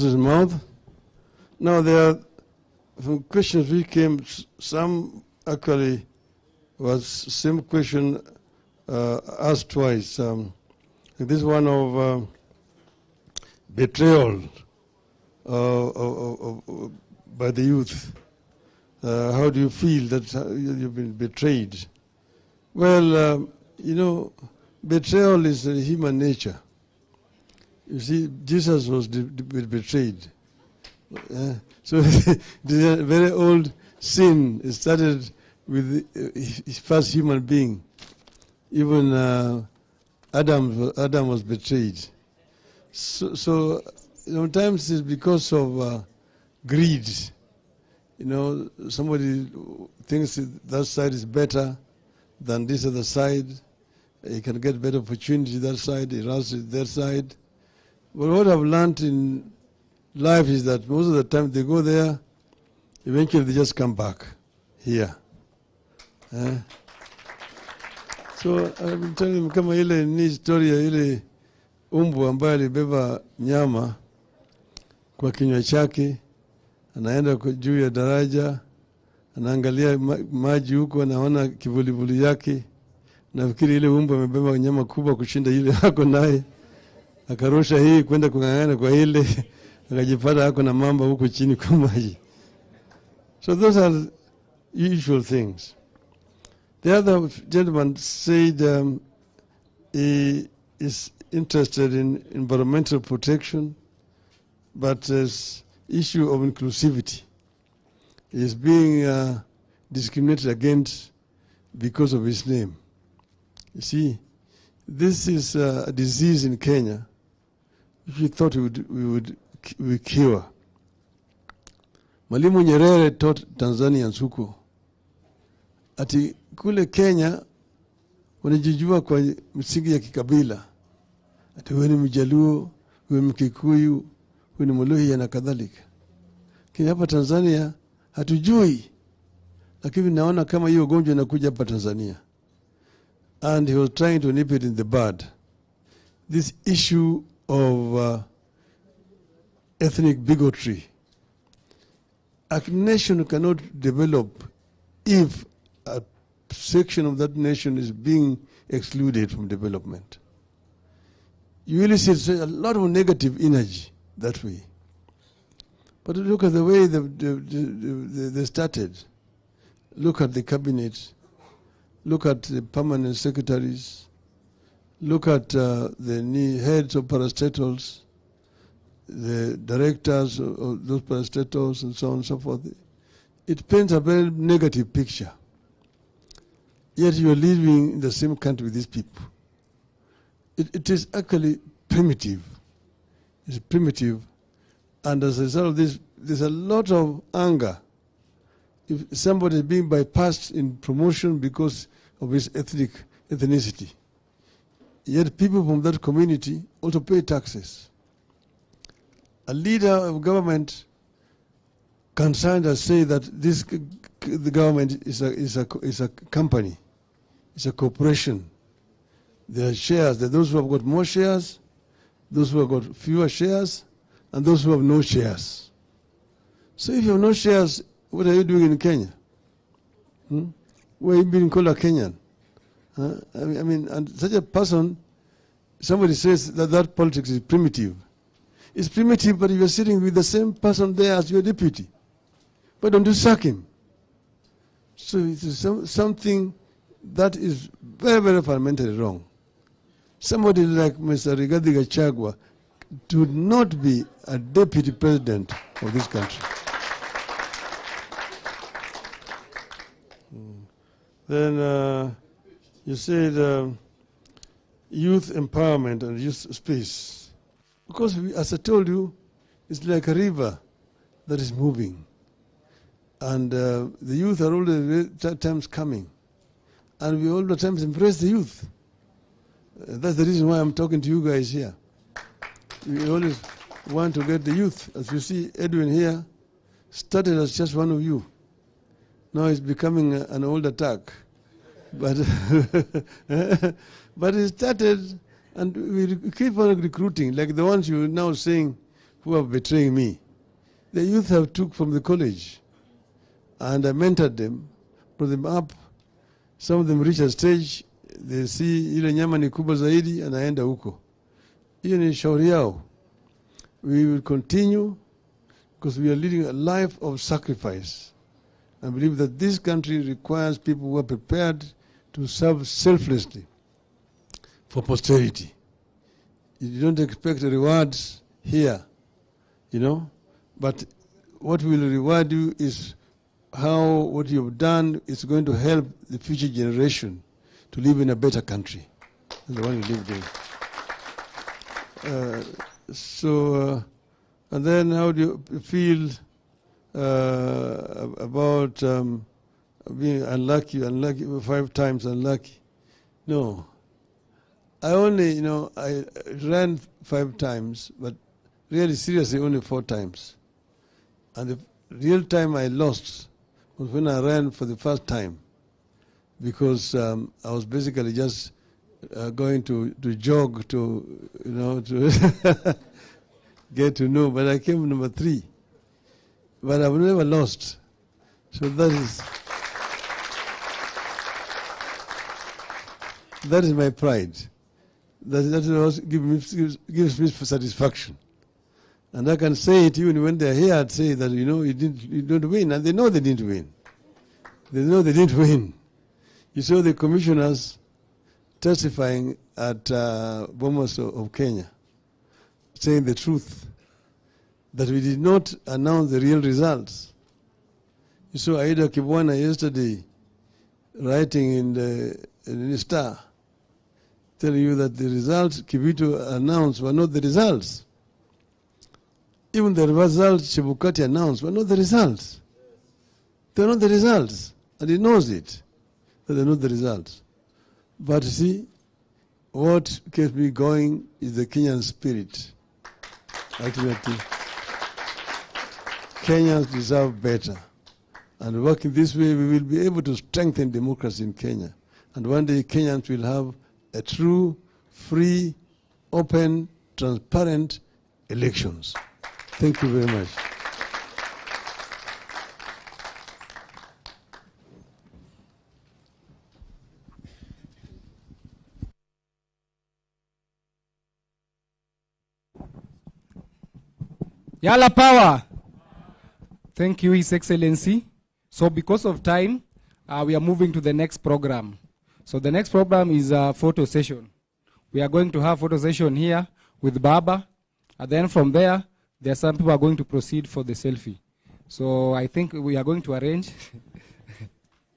his mouth. Now there are some questions which came. Some actually was same question asked twice. This one of betrayal by the youth. How do you feel that you've been betrayed? Well, betrayal is human nature. You see, Jesus was betrayed. So this is a very old sin. It started with his first human being. Even Adam was betrayed. So sometimes it's because of greed. Somebody thinks that side is better than this other side. He can get better opportunity that side. He runs to that side. But what I've learned in life is that most of the time they go there, eventually they just come back here. So I've been telling them kama ile ni historia ile umbu ambaye alibeba nyama kwa kinywa chake, anaenda juu ya daraja, anaangalia maji huko, anaona kivulivuli yake, nafikiri ile umbu amebeba nyama kubwa kushinda ile hako naye, akarusha hii kwenda kung'ang'ana kwa ile, akajipata hako na mamba huko chini kwa maji. So those are usual things. The other gentleman said he is interested in environmental protection, but this issue of inclusivity is being discriminated against because of his name. You see, this is a disease in Kenya which we thought we would cure. Mwalimu Nyerere taught Tanzanians huko ati kule Kenya wanajijua kwa msingi ya kikabila. Ati wewe ni Mjaluo, wewe Mkikuyu, wewe ni Mluhya na kadhalika. Kenya hapa Tanzania hatujui. Lakini naona kama hiyo ugonjwa inakuja hapa Tanzania. And he was trying to nip it in the bud. This issue of ethnic bigotry. A nation cannot develop if a section of that nation is being excluded from development. You really see a lot of negative energy that way. But look at the way they started. Look at the cabinet. Look at the permanent secretaries. Look at the heads of parastatals, the directors of those parastatals, and so on and so forth. It paints a very negative picture. Yet you are living in the same country with these people. It is actually primitive. It's primitive. And as a result of this, there's a lot of anger. If somebody is being bypassed in promotion because of his ethnicity, yet people from that community also pay taxes. A leader of government can stand and say that the government is a company, it's a corporation. There are shares. There are those who have got more shares, those who have got fewer shares, and those who have no shares. So if you have no shares, what are you doing in Kenya? Why are you being called a Kenyan? I mean, and such a person, somebody says that politics is primitive. It's primitive, but you're sitting with the same person there as your deputy. Why don't you sack him? So it is something that is very, very fundamentally wrong. Somebody like Mr. GACHAGUA should not be a deputy president of this country. Then you said youth empowerment and youth space. Because as I told you, it's like a river that is moving. And the youth are all the times coming. And we all the times embrace the youth. That's the reason why I'm talking to you guys here. We always want to get the youth. As you see, Edwin here started as just one of you. Now it's becoming an old attack. But but it started, and we keep on recruiting, like the ones you're now saying who are betraying me. The youth have took from the college, and I mentored them, brought them up. Some of them reach a stage, they see ile nyama ni kubwa zaidi, anaenda huko. Hiyo ni shauri yao. We will continue because we are leading a life of sacrifice. I believe that this country requires people who are prepared to serve selflessly for posterity. You don't expect rewards here, you know, but what will reward you is how what you've done is going to help the future generation to live in a better country than the one you live in. And then how do you feel about being unlucky 5 times unlucky? No. I only, I ran 5 times, but really seriously only 4 times. And the real time I lost was when I ran for the first time, because I was basically just going to jog to, to get to know, but I came number 3. But I've never lost. So that is my pride. That gives me satisfaction. And I can say it even when they're here, I'd say that, you don't win. And they know they didn't win. They know they didn't win. You saw the commissioners testifying at Bomas of Kenya, saying the truth, that we did not announce the real results. You saw Aida Kibwana yesterday writing in the Star, telling you that the results Kibito announced were not the results. Even the results Chebukati announced were not the results. They're not the results. And he knows it, that they're not the results. But you see, what kept me going is the Kenyan spirit. Ultimately, Kenyans deserve better. And working this way, we will be able to strengthen democracy in Kenya. And one day, Kenyans will have a true, free, open, transparent elections. Thank you very much. Yala power. Thank you, His Excellency. So because of time, we are moving to the next program. So the next program is a photo session. We are going to have photo session here with Baba. And then from there are some people who are going to proceed for the selfie. So I think we are going to arrange